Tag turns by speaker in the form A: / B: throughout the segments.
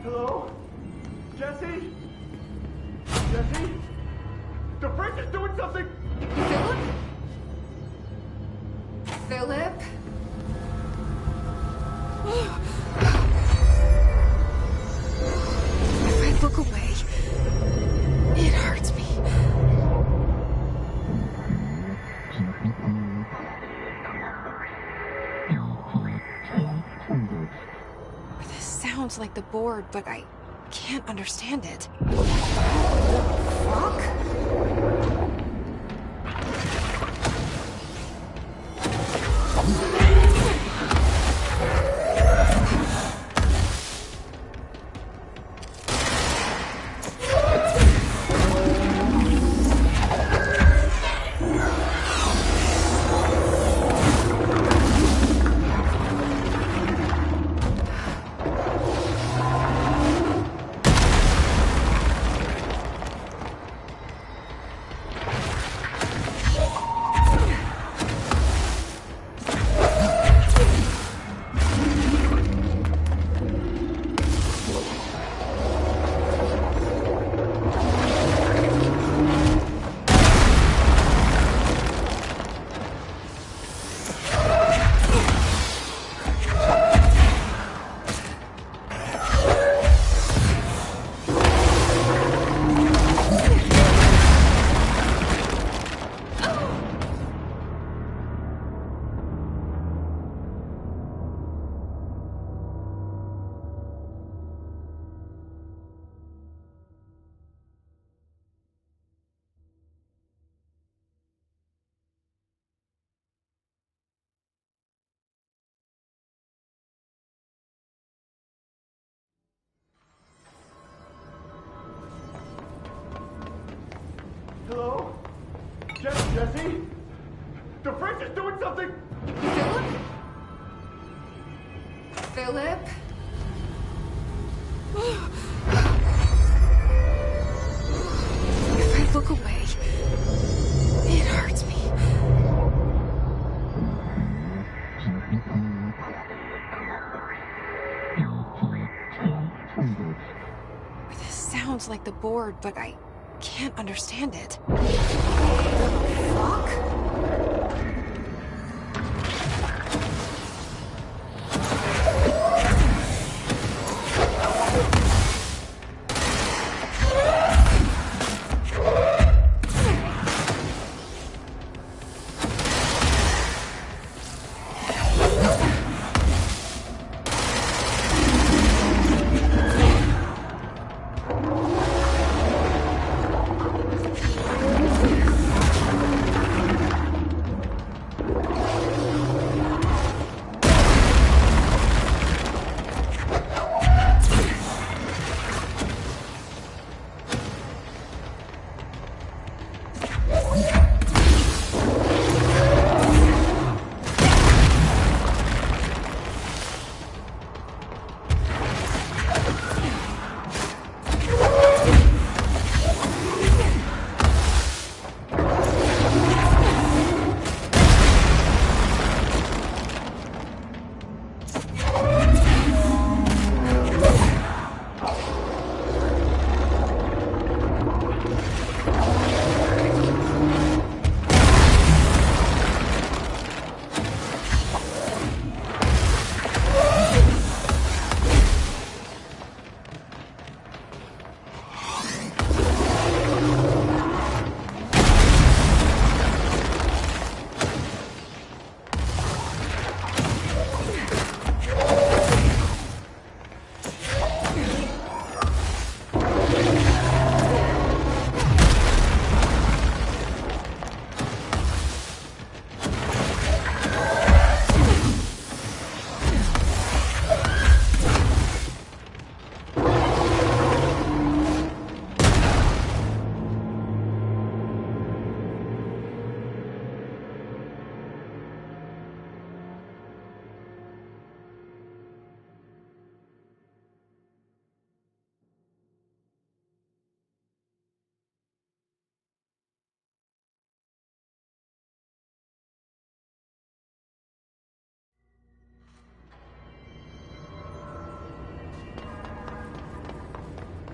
A: Hello? Jesse? Jesse? The fridge is doing something!
B: Philip? Philip? If I look away, it hurts me. This sounds like the board, but I can't understand it. Fuck?
A: Hello? Jesse? The fridge is doing something!
B: Philip? Philip? If I look away, it hurts me. This sounds like the board, but I can't understand it. Fuck?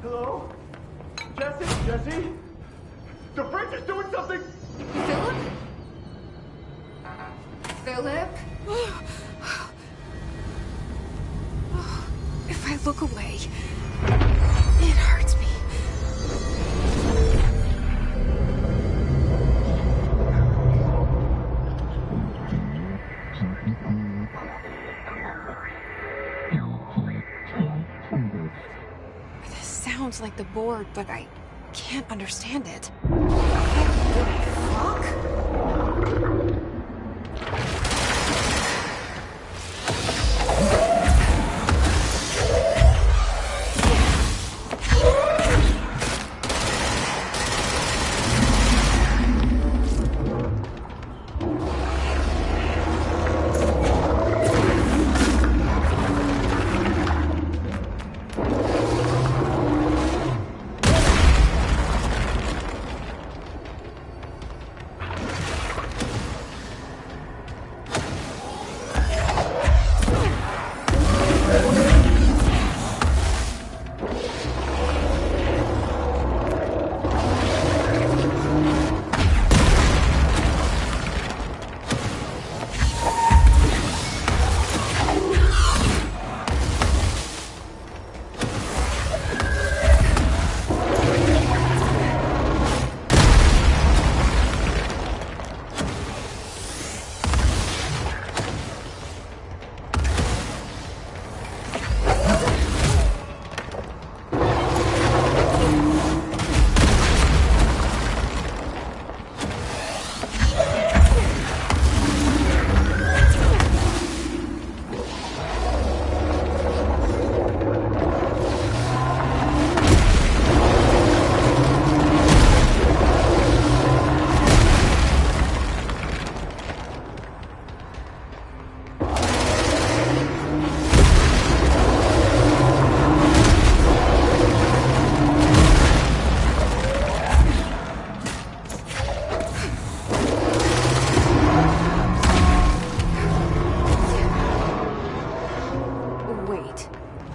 A: Hello? Jesse? Jesse? The fridge is doing something!
B: Philip? Philip? If I look away, it hurts me. This sounds like the board, but I can't understand it. What the fuck?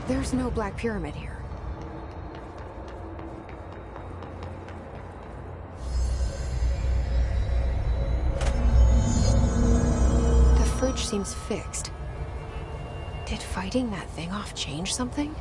B: There's no Black Pyramid here. The fridge seems fixed. Did fighting that thing off change something?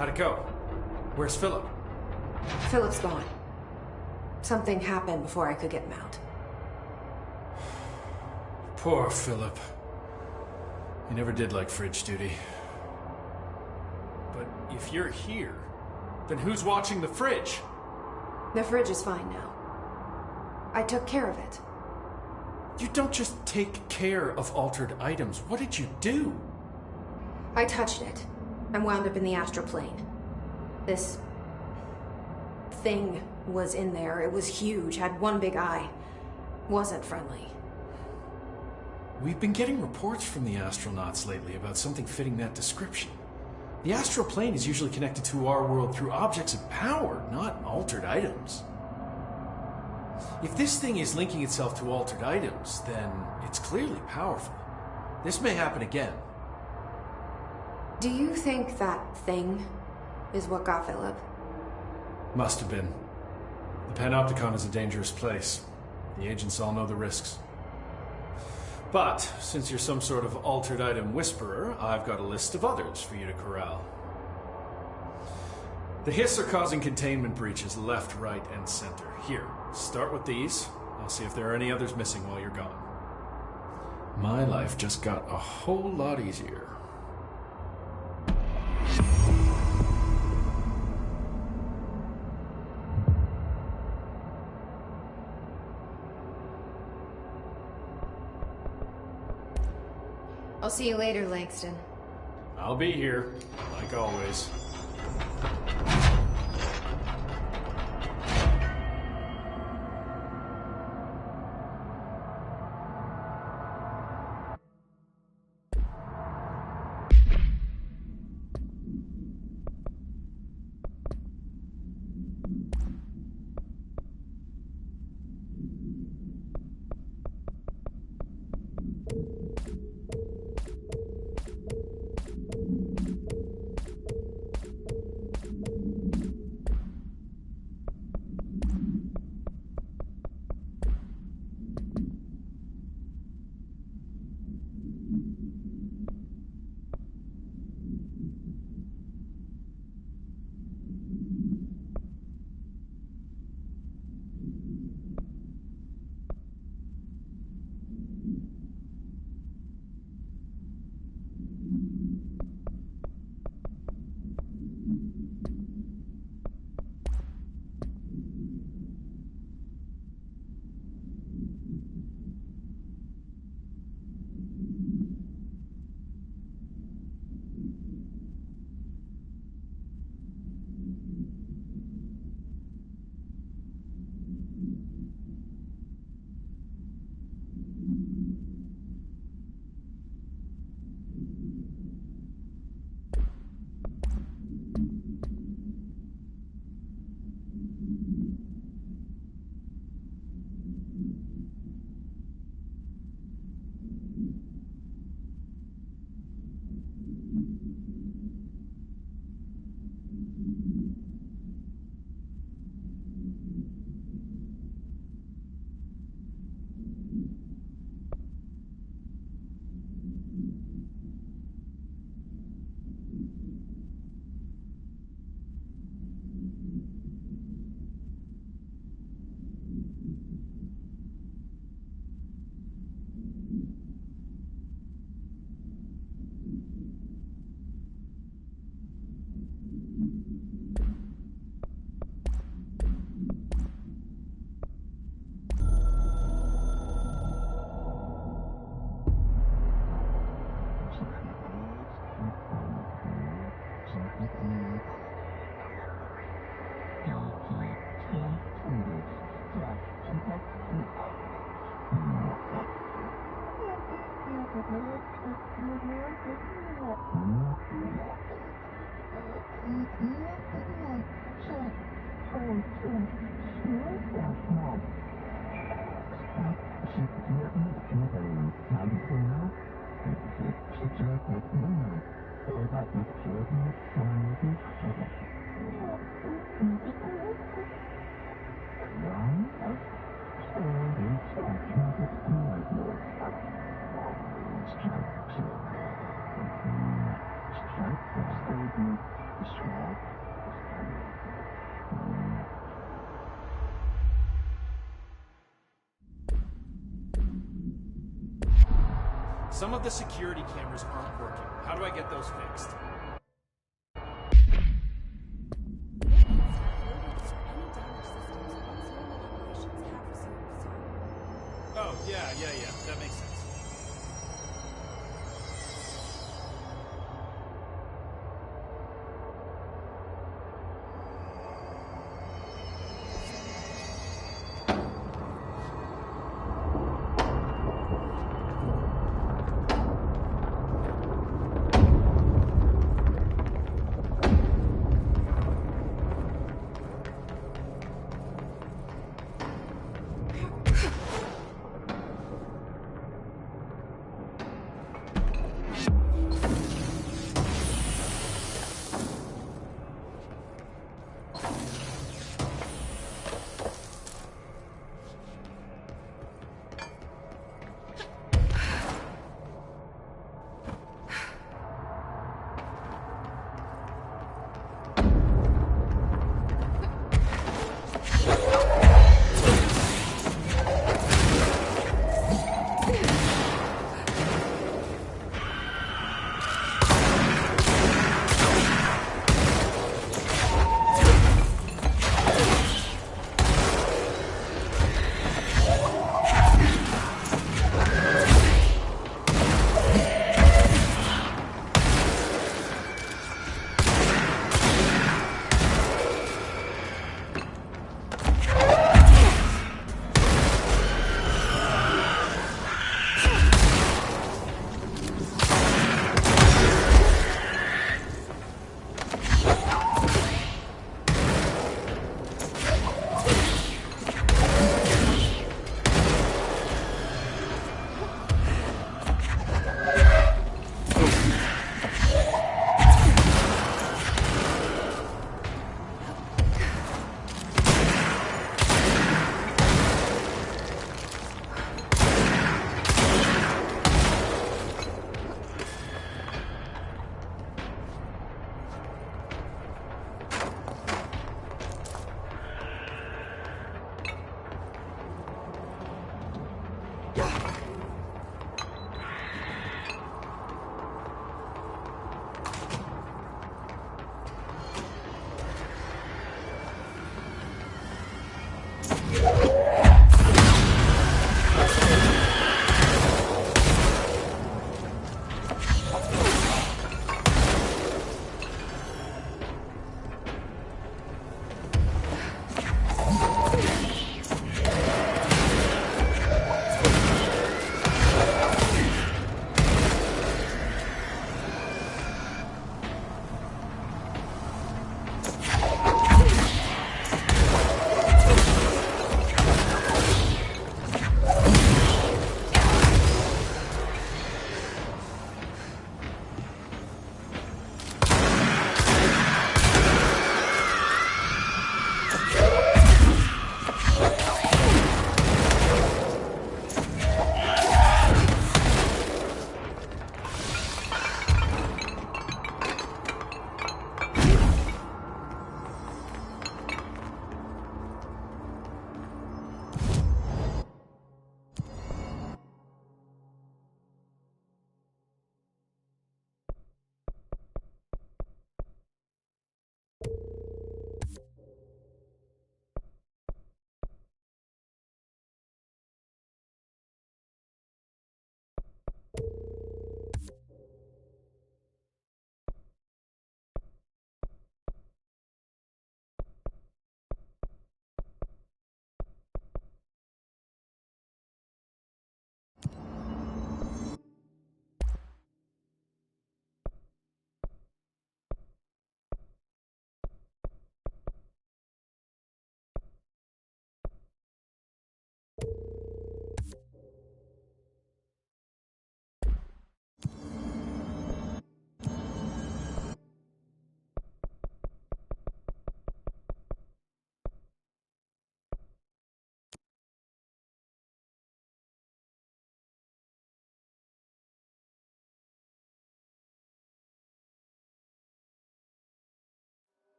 C: How'd it go? Where's Philip?
B: Philip's gone. Something happened before I could get him out.
C: Poor Philip. He never did like fridge duty. But if you're here, then who's watching the fridge?
B: The fridge is fine now. I took care of it.
C: You don't just take care of altered items. What did you do?
B: I touched it and wound up in the astral plane. This thing was in there. It was huge, had one big eye. Wasn't friendly.
C: We've been getting reports from the astronauts lately about something fitting that description. The astral plane is usually connected to our world through objects of power, not altered items. If this thing is linking itself to altered items, then it's clearly powerful. This may happen again.
B: Do you think that thing is what got Philip?
C: Must have been. The Panopticon is a dangerous place. The agents all know the risks. But, since you're some sort of altered item whisperer, I've got a list of others for you to corral. The Hiss are causing containment breaches left, right, and center. Here, start with these. I'll see if there are any others missing while you're gone. My life just got a whole lot easier.
B: I'll see you later, Langston.
C: I'll be here, like always. Some of the security cameras aren't working. How do I get those fixed? Oh, yeah, that makes sense.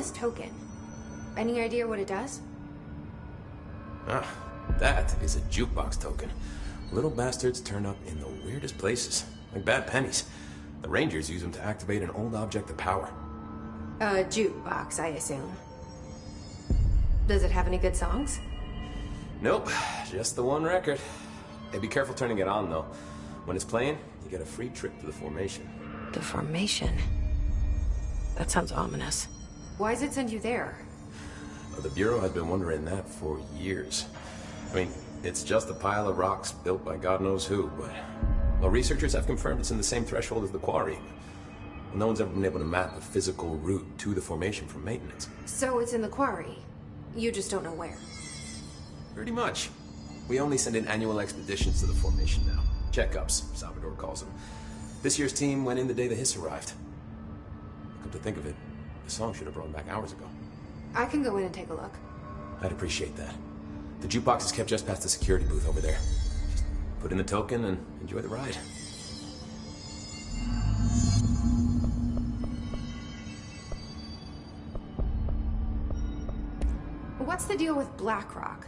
B: this token. Any idea what it does?
D: Ah, that is a jukebox token. Little bastards turn up in the weirdest places, like bad pennies. The Rangers use them to activate an old object of power.
B: A jukebox, I assume. Does it have any good songs?
D: Nope, just the one record. Hey, be careful turning it on, though. When it's playing, you get a free trip to the formation.
B: The formation? That sounds ominous. Why does it send you there?
D: The Bureau has been wondering that for years. I mean, it's just a pile of rocks built by God knows who, but... Well, researchers have confirmed it's in the same threshold as the quarry. Well, no one's ever been able to map a physical route to the formation from maintenance.
B: So it's in the quarry. You just don't know where.
D: Pretty much. We only send in annual expeditions to the formation now. Checkups, Salvador calls them. This year's team went in the day the hiss arrived. Come to think of it, the song should have brought them back hours ago.
B: I can go in and take a look.
D: I'd appreciate that. The jukebox is kept just past the security booth over there. Just put in the token and enjoy the ride.
B: What's the deal with BlackRock?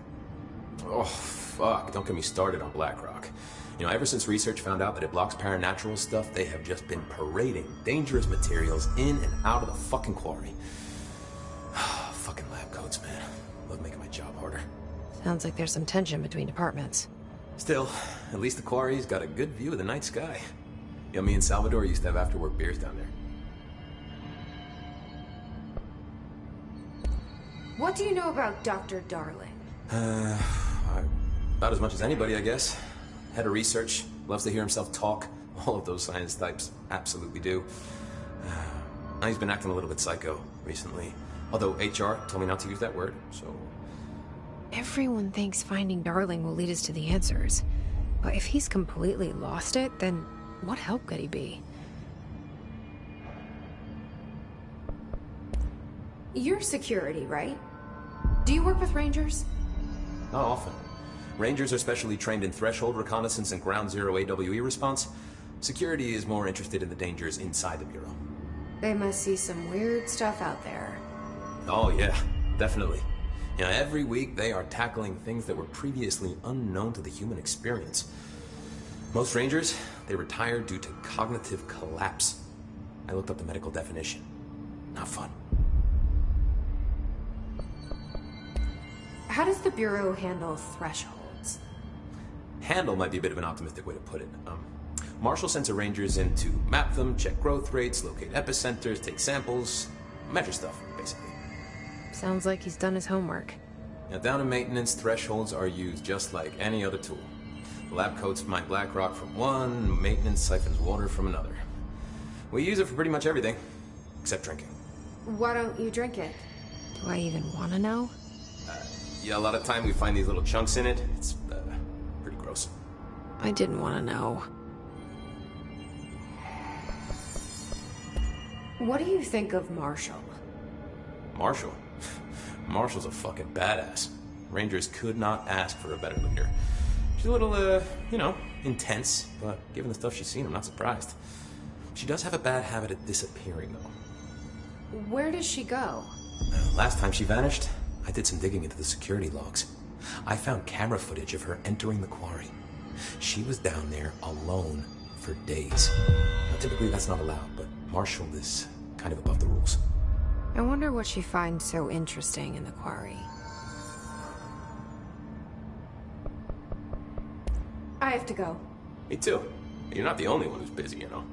D: Oh, fuck. Don't get me started on BlackRock. You know, ever since research found out that it blocks paranatural stuff, they have just been parading dangerous materials in and out of the fucking quarry. Fucking lab coats, man. Love making my job harder.
B: Sounds like there's some tension between departments.
D: Still, at least the quarry's got a good view of the night sky. You know, me and Salvador used to have after-work beers down there.
B: What do you know about Dr. Darling?
D: About as much as anybody, I guess. Head of research, loves to hear himself talk. All of those science types absolutely do. He's been acting a little bit psycho recently. Although HR told me not to use that word, so...
B: Everyone thinks finding Darling will lead us to the answers. But if he's completely lost it, then what help could he be? You're security, right? Do you work with Rangers?
D: Not often. Rangers are specially trained in threshold reconnaissance and ground zero AWE response. Security is more interested in the dangers inside the Bureau.
B: They must see some weird stuff out there.
D: Oh yeah, definitely. You know, every week they are tackling things that were previously unknown to the human experience. Most Rangers, they retire due to cognitive collapse. I looked up the medical definition. Not fun.
B: How does the Bureau handle thresholds?
D: Handle might be a bit of an optimistic way to put it. Marshall sends her Rangers in to map them, check growth rates, locate epicenters, take samples, measure stuff, basically.
B: Sounds like he's done his homework.
D: Now, down in maintenance, thresholds are used just like any other tool. The lab coats mine black rock from one, maintenance siphons water from another. We use it for pretty much everything, except drinking.
B: Why don't you drink it? Do I even want to know?
D: Yeah, a lot of time we find these little chunks in it. It's pretty gross.
B: I didn't want to know. What do you think of Marshall?
D: Marshall? Marshall's a fucking badass. Rangers could not ask for a better leader. She's a little, you know, intense, but given the stuff she's seen, I'm not surprised. She does have a bad habit of disappearing, though.
B: Where does she go?
D: Last time she vanished, I did some digging into the security logs. I found camera footage of her entering the quarry. She was down there alone for days. Now, typically that's not allowed, but Marshall is kind of above the rules.
B: I wonder what she finds so interesting in the quarry. I have to go.
D: Me too. You're not the only one who's busy, you know.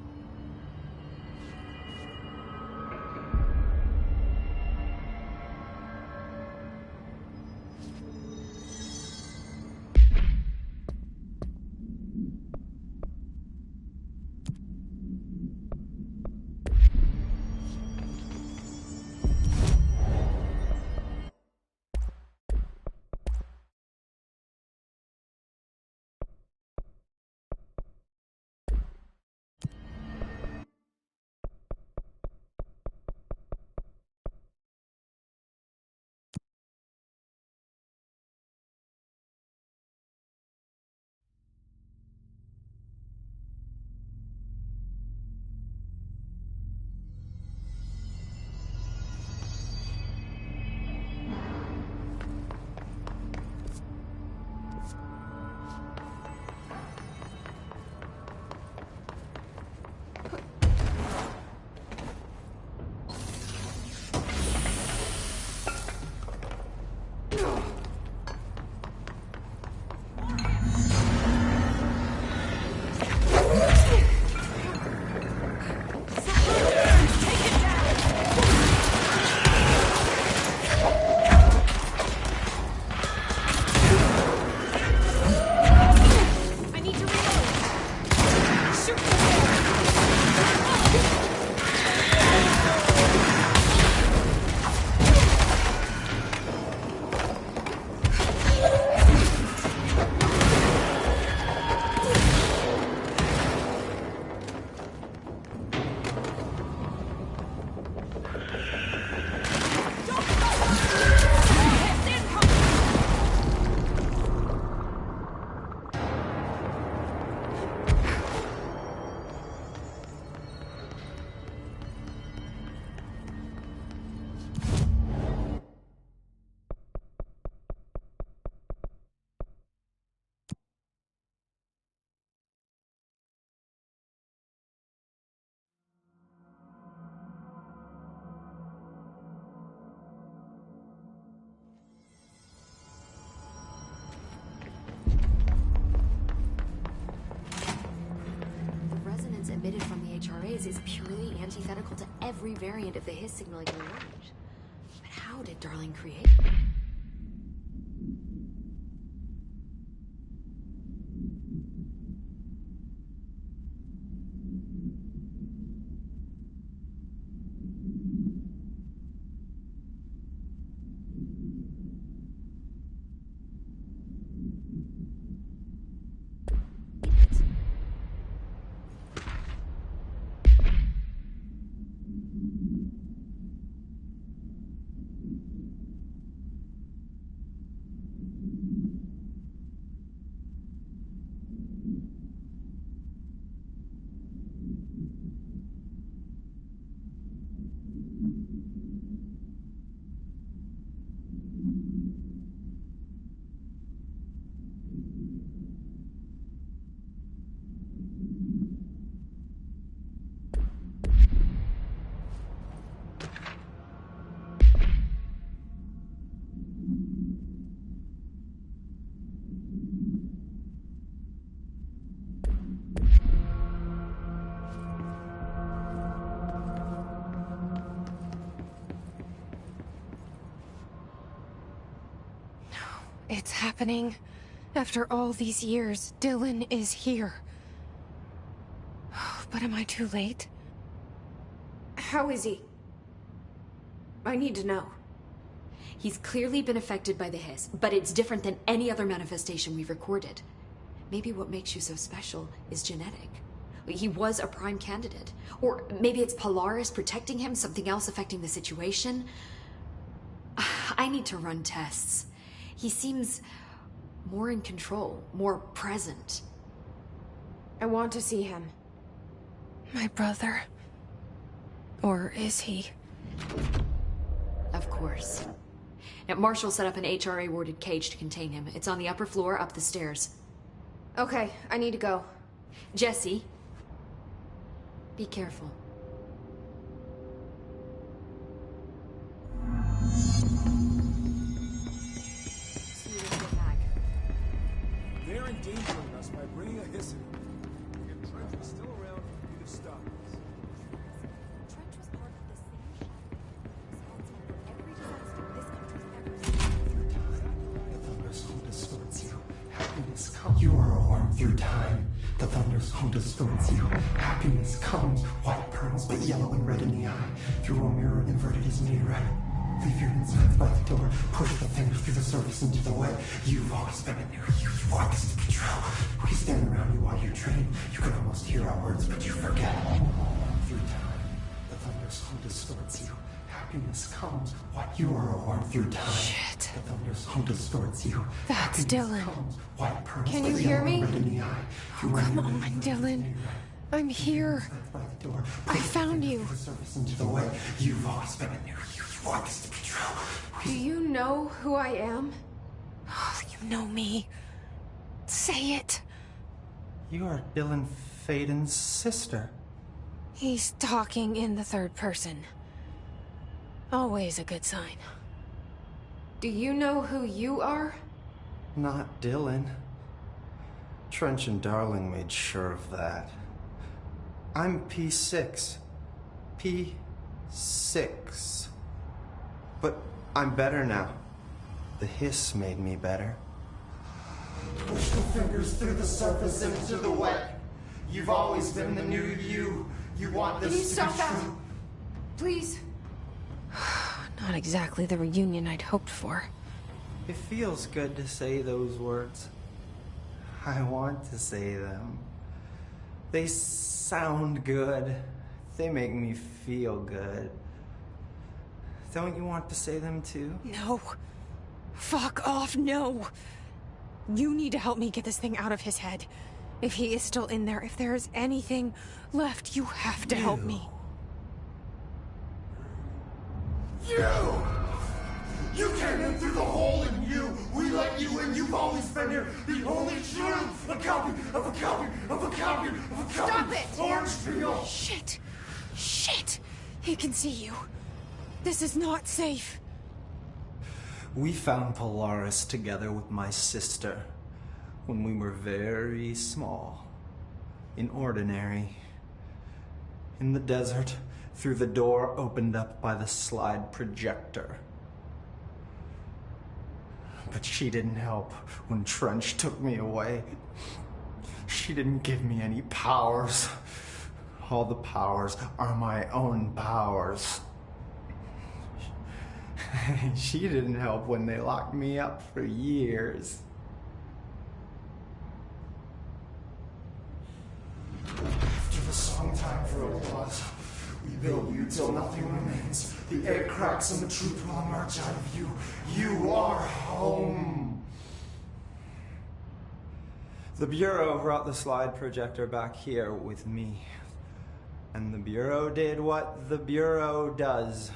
E: is purely antithetical to every variant of the Hiss signaling in the range. But how did Darling create it?
B: It's happening. After all these years, Dylan is here. But am I too late? How is he? I need to know.
E: He's clearly been affected by the Hiss, but it's different than any other manifestation we've recorded. Maybe what makes you so special is genetic. He was a prime candidate. Or maybe it's Polaris protecting him, something else affecting the situation. I need to run tests. He seems more in control, more present.
B: I want to see him. My brother. Or is he?
E: Of course. Now, Marshall set up an HRA-warded cage to contain him. It's on the upper floor, up the stairs.
B: Okay, I need to go.
E: Jesse, be careful. See you when you get back.
F: They're endangering us by bringing a Hiss in. If Trent was still around, he'd have stopped us.
G: Trench was part of the same shadow responsible for every disaster this country's ever seen.
H: The thunder's home distorts you. Happiness comes. You are a worm through time. The thunder's home distorts you. Happiness comes. White pearls, but yellow and red in the eye. Through a mirror inverted is made right. Leave your insides by the door. Push the fingers through the surface into the wet. You've always been in there. You want this to be true. We stand around you while you dream. You can almost hear our words, but you forget. Through time, the thunder's home distorts you. Happiness comes. What you are a worm through time.
B: Shit.
H: The thunder's home distorts you.
B: That's
H: Happiness
B: Dylan.
H: comes. White pearls,
B: Can
H: but
B: you hear
H: yellow and
B: me?
H: red in the eye.
B: Oh, come on, Dylan. I'm here. I found you.
H: Into the way. You've always been in there. You want this to be true.
B: Do you know who I am? Oh, you know me. Say it.
H: You are Dylan Faden's sister.
B: He's talking in the third person. Always a good sign. Do you know who you are?
H: Not Dylan. Trench and Darling made sure of that. I'm P6. P6. But I'm better now. The Hiss made me better. Push the fingers through the surface into the wet. You've always been the new you. You want this
B: Can you
H: to
B: stop
H: be
B: that?
H: true.
B: Please. Not exactly the reunion I'd hoped for.
H: It feels good to say those words. I want to say them. They sound good. They make me feel good. Don't you want to say them too?
B: No. Fuck off, no. You need to help me get this thing out of his head. If he is still in there, if there is anything left, you have to help me.
H: You came in through the hole in you. We let you in. You've always been here. The only true. A copy of a copy of a copy of a copy.
B: Stop it!
H: Orange peel.
B: Shit. Shit. He can see you. This is not safe.
H: We found Polaris together with my sister when we were very small and ordinary. in the desert, through the door opened up by the slide projector. But she didn't help when Trench took me away. She didn't give me any powers. All the powers are my own powers. She didn't help when they locked me up for years. After the song time for applause, we build you till nothing remains. The egg cracks and the truth will emerge out of you. You are home. The Bureau brought the slide projector back here with me. And the Bureau did what the Bureau does.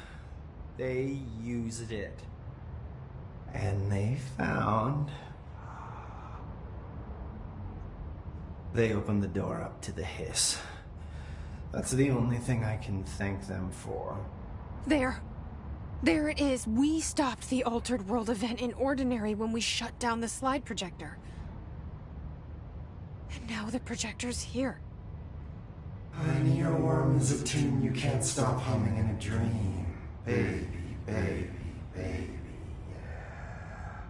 H: They used it. And they found... They opened the door up to the hiss. That's the only thing I can thank them for.
B: There. There it is. We stopped the Altered World event in Ordinary when we shut down the slide projector. And now the projector's here.
H: An earworm is a tune you can't stop humming in a dream. Baby, baby, baby, yeah.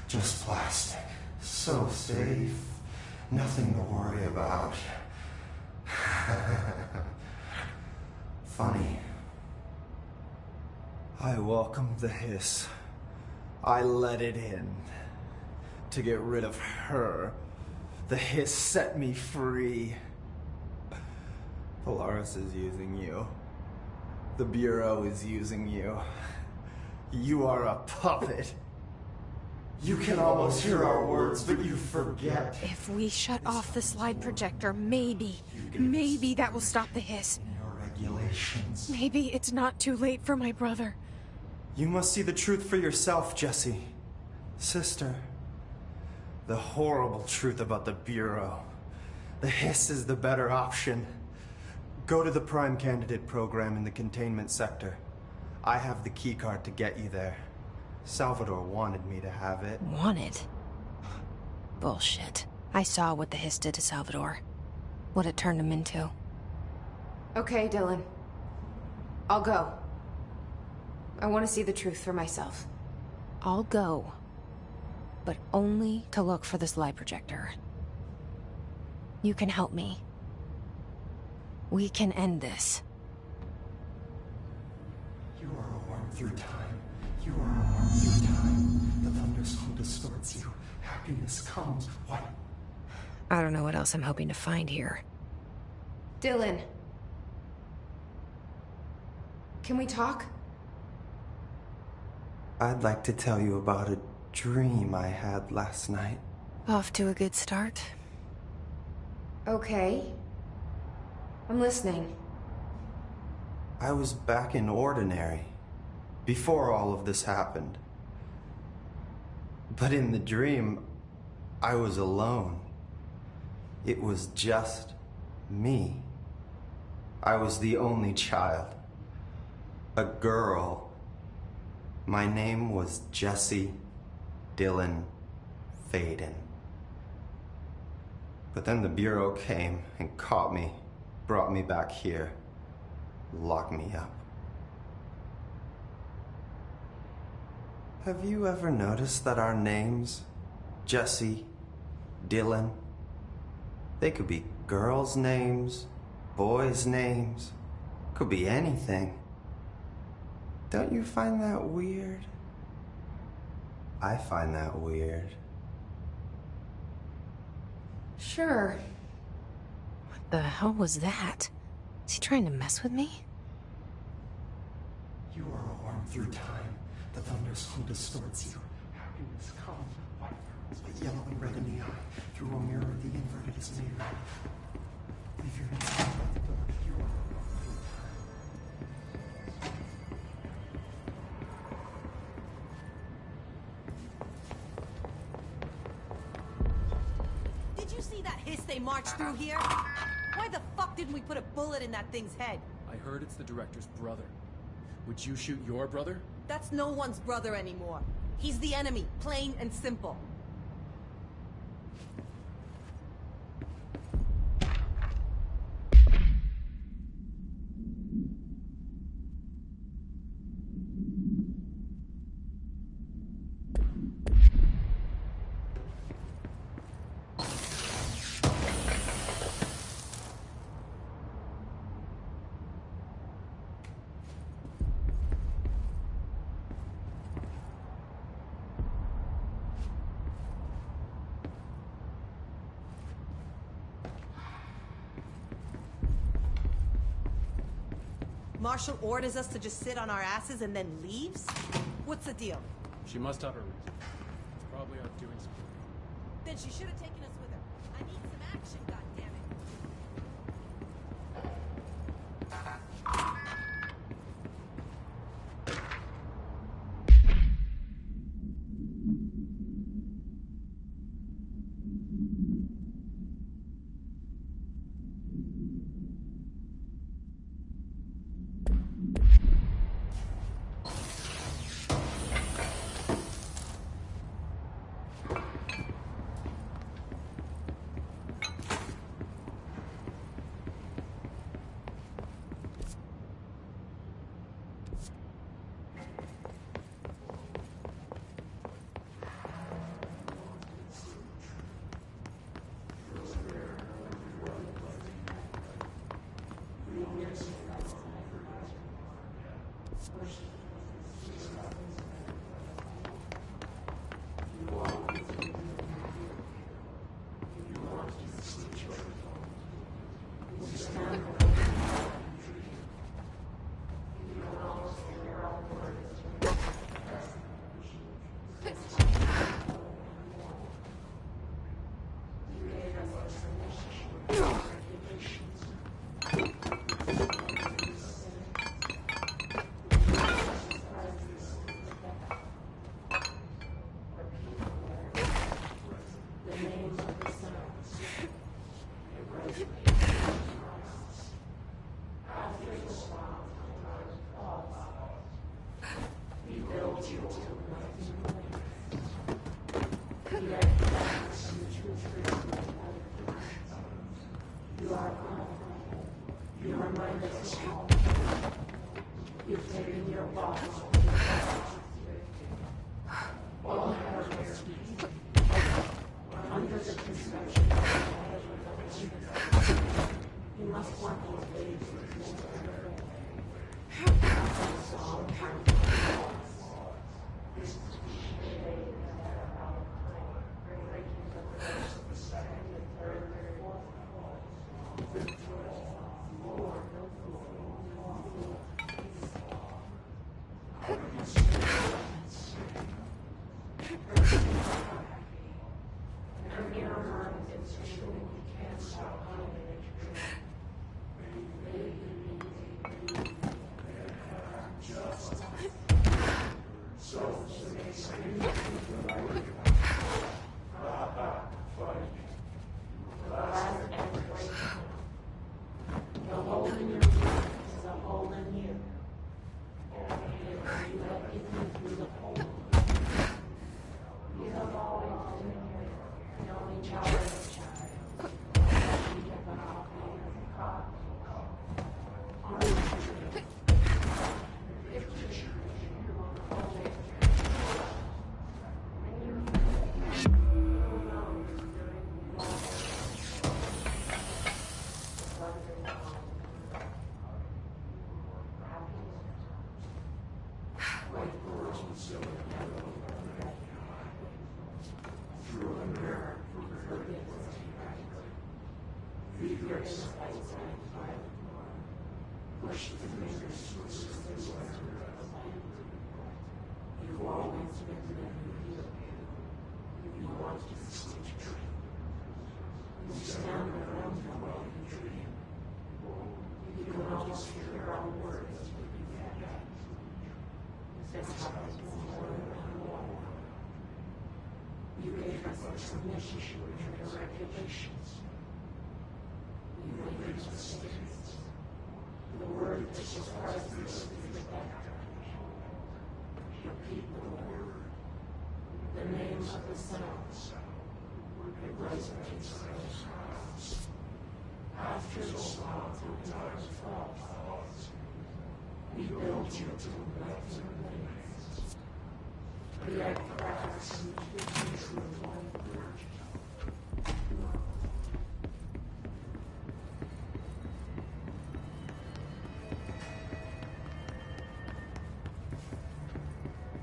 H: Just plastic. So safe. Nothing to worry about. Funny. I welcomed the hiss. I let it in. To get rid of her. The hiss set me free. Polaris is using you. The Bureau is using you. You are a puppet. You can almost hear our words, but you forget.
B: If we shut off the slide projector, maybe that will stop the hiss.
H: Your regulations.
B: Maybe it's not too late for my brother.
H: You must see the truth for yourself, Jessie. Sister. The horrible truth about the Bureau. The hiss is the better option. Go to the Prime Candidate program in the containment sector. I have the keycard to get you there. Salvador wanted me to have it.
B: Wanted? Bullshit. I saw what the hiss did to Salvador. What it turned him into.
I: Okay, Dylan. I'll go. I want to see the truth for myself.
B: I'll go. But only to look for the slide projector. You can help me. We can end this.
H: You are a worm through time. You are a worm through time. The thunderstorm distorts you. Happiness comes. What?
B: I don't know what else I'm hoping to find here.
I: Dylan. Can we talk?
H: I'd like to tell you about a dream I had last night.
B: Off to a good start.
I: Okay. I'm listening.
H: I was back in Ordinary, before all of this happened. But in the dream, I was alone. It was just me. I was the only child. A girl. My name was Jesse Dylan Faden. But then the Bureau came and caught me, brought me back here, locked me up. Have you ever noticed that our names, Jesse, Dylan, they could be girls' names, boys' names, could be anything. Don't you find that weird? I find that weird.
I: Sure.
B: What the hell was that? Is he trying to mess with me?
H: You are a worm through time. The thunderstorm distorts you. Happiness comes, white pearls, but yellow and red in the eye. Through a mirror, the inverted is made right. Leave your inside by the door. You are a worm through time.
J: Did you see that hiss they marched through here? Why the fuck didn't we put a bullet in that thing's head?
F: I heard it's the director's brother. Would you shoot your brother?
J: That's no one's brother anymore. He's the enemy, plain and simple. Marshall orders us to just sit on our asses and then leaves? What's the deal?
F: She must have a reason. It's probably out doing something.
J: Then she should have taken us with her. I need some action, goddammit.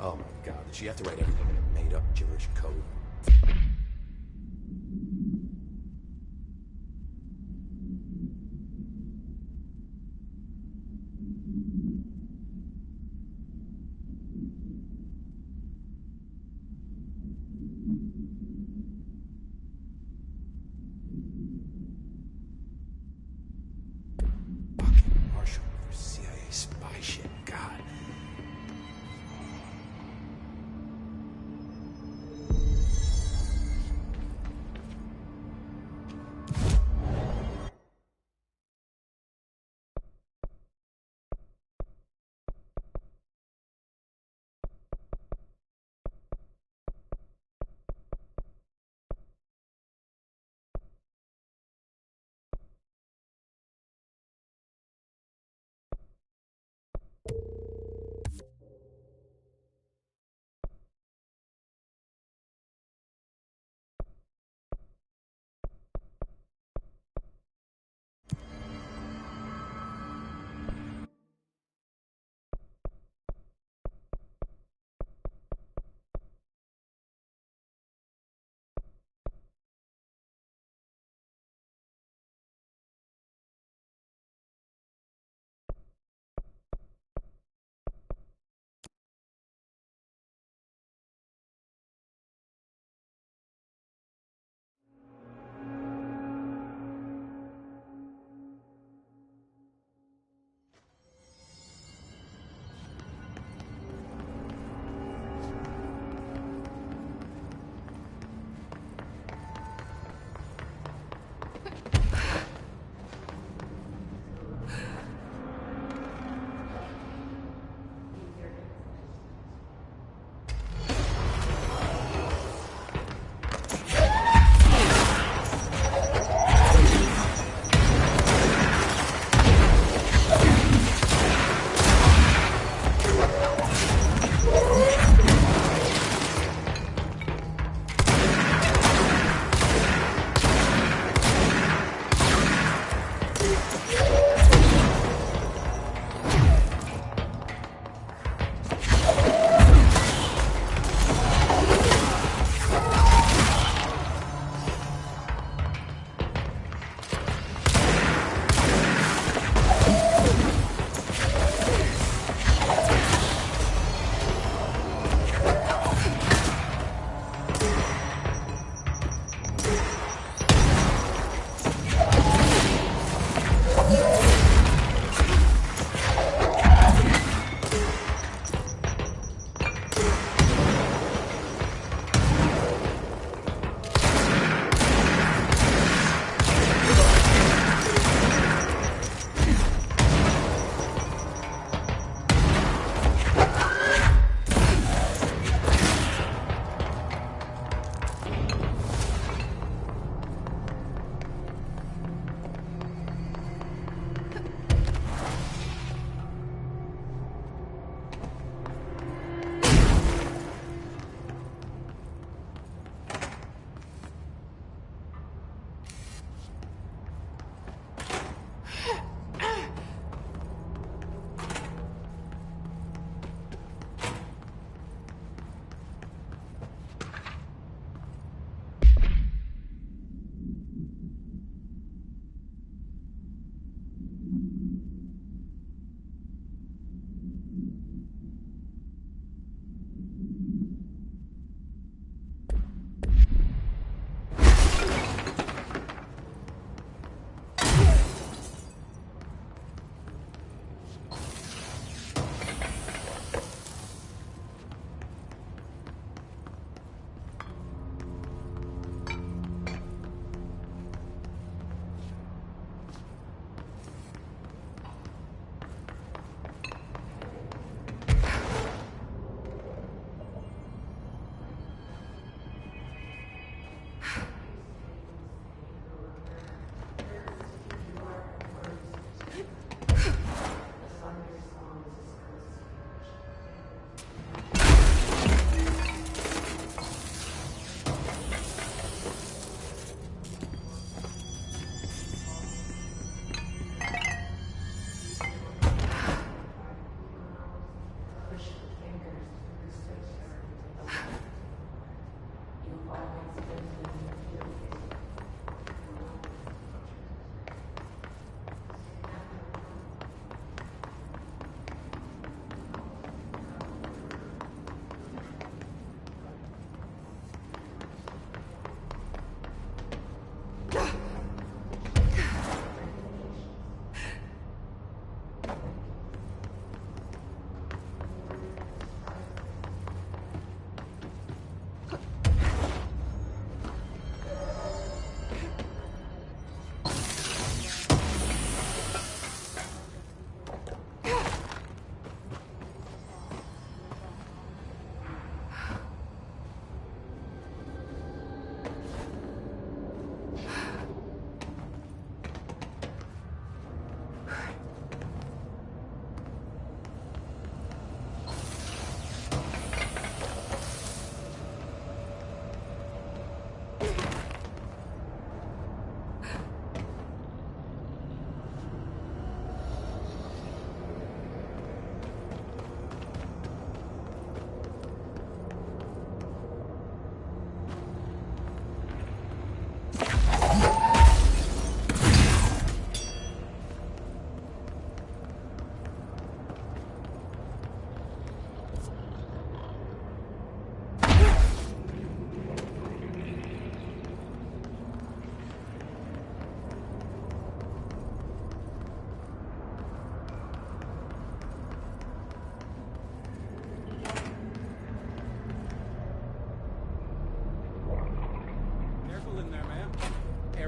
D: Oh my god, did she have to write everything in a made-up gibberish code?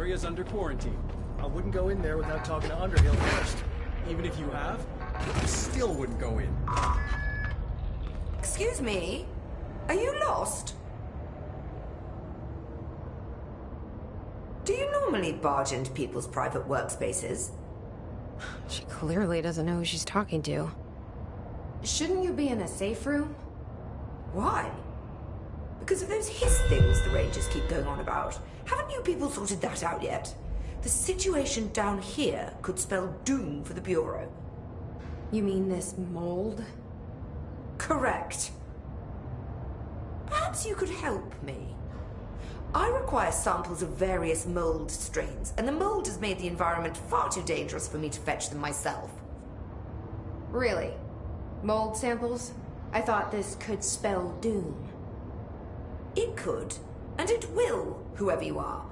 F: area's under quarantine. I wouldn't go in there without talking to Underhill first. Even if you have, I still wouldn't go in.
K: Excuse me? Are you lost? Do you normally barge into people's private workspaces?
I: She clearly doesn't know who she's talking to. Shouldn't you be in a safe room?
K: Why? Because of those hiss things the Rangers keep going on about. Haven't you people sorted that out yet? The situation down here could spell doom for the Bureau.
I: You mean this mold?
K: Correct. Perhaps you could help me. I require samples of various mold strains, and the mold has made the environment far too dangerous for me to fetch them myself.
I: Really? Mold samples? I thought this could spell doom.
K: It could, and it will, whoever you are.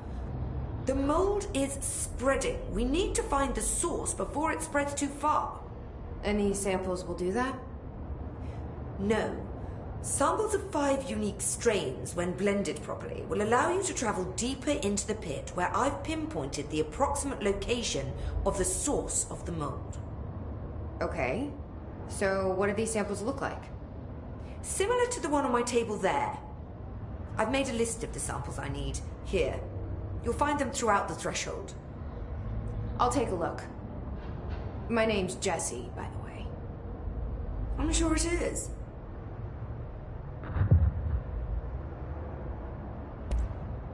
K: The mold is spreading. We need to find the source before it spreads too far.
I: Any samples will do that?
K: No. Samples of 5 unique strains, when blended properly, will allow you to travel deeper into the pit, where I've pinpointed the approximate location of the source of the mold.
I: Okay. So what do these samples look like?
K: Similar to the one on my table there. I've made a list of the samples I need. Here. You'll find them throughout the threshold.
I: I'll take a look. My name's Jessie, by the way.
K: I'm sure it is.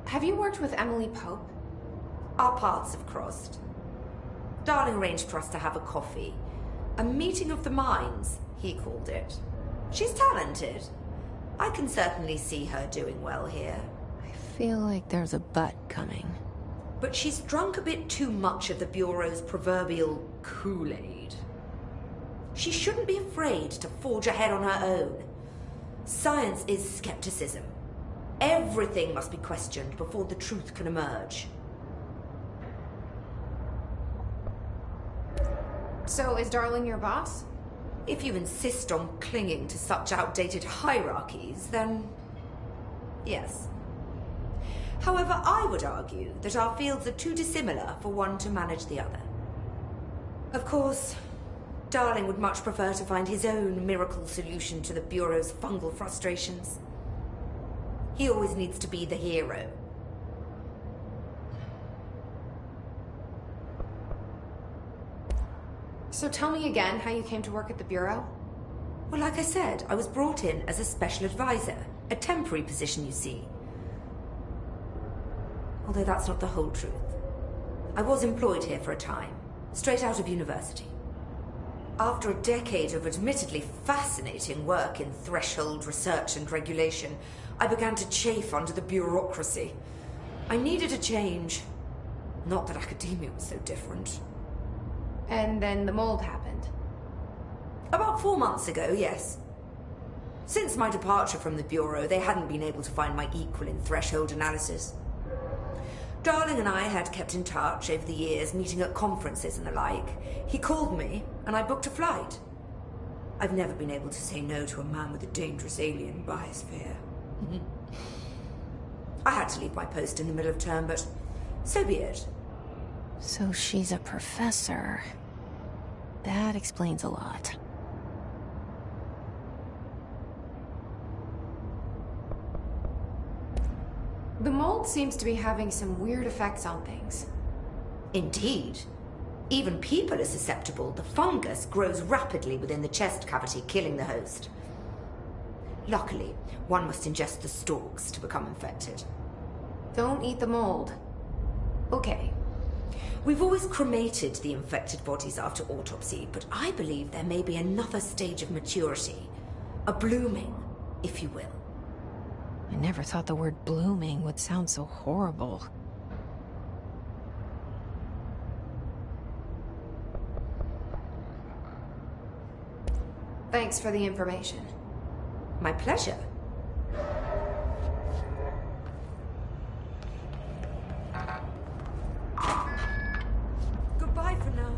I: Have you worked with Emily Pope?
K: Our paths have crossed. Darling arranged for us to have a coffee. A meeting of the minds, he called it. She's talented. I can certainly see her doing well here.
I: I feel like there's a but coming.
K: But she's drunk a bit too much of the Bureau's proverbial Kool-Aid. She shouldn't be afraid to forge ahead on her own. Science is skepticism. Everything must be questioned before the truth can emerge.
I: So is Darling your boss?
K: If you insist on clinging to such outdated hierarchies, then yes. However, I would argue that our fields are too dissimilar for one to manage the other. Of course, Darling would much prefer to find his own miracle solution to the Bureau's fungal frustrations. He always needs to be the hero.
I: So tell me again how you came to work at the Bureau?
K: Well, like I said, I was brought in as a special advisor. A temporary position, you see. Although that's not the whole truth. I was employed here for a time, straight out of university. After a decade of admittedly fascinating work in threshold research and regulation, I began to chafe under the bureaucracy. I needed a change. Not that academia was so different.
I: And then the mold happened.
K: About 4 months ago, yes. Since my departure from the Bureau, they hadn't been able to find my equal in threshold analysis. Darling and I had kept in touch over the years, meeting at conferences and the like. He called me, and I booked a flight. I've never been able to say no to a man with a dangerous alien biosphere. I had to leave my post in the middle of term, but so be it.
I: So she's a professor. That explains a lot. The mold seems to be having some weird effects on things.
K: Indeed. Even people are susceptible. The fungus grows rapidly within the chest cavity, killing the host. Luckily, one must ingest the stalks to become infected.
I: Don't eat the mold. Okay.
K: We've always cremated the infected bodies after autopsy, but I believe there may be another stage of maturity. A blooming, if you will.
I: I never thought the word blooming would sound so horrible. Thanks for the information.
K: My pleasure. Goodbye for now.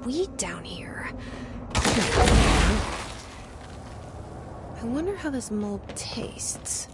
B: weed down here. I wonder how this mold tastes.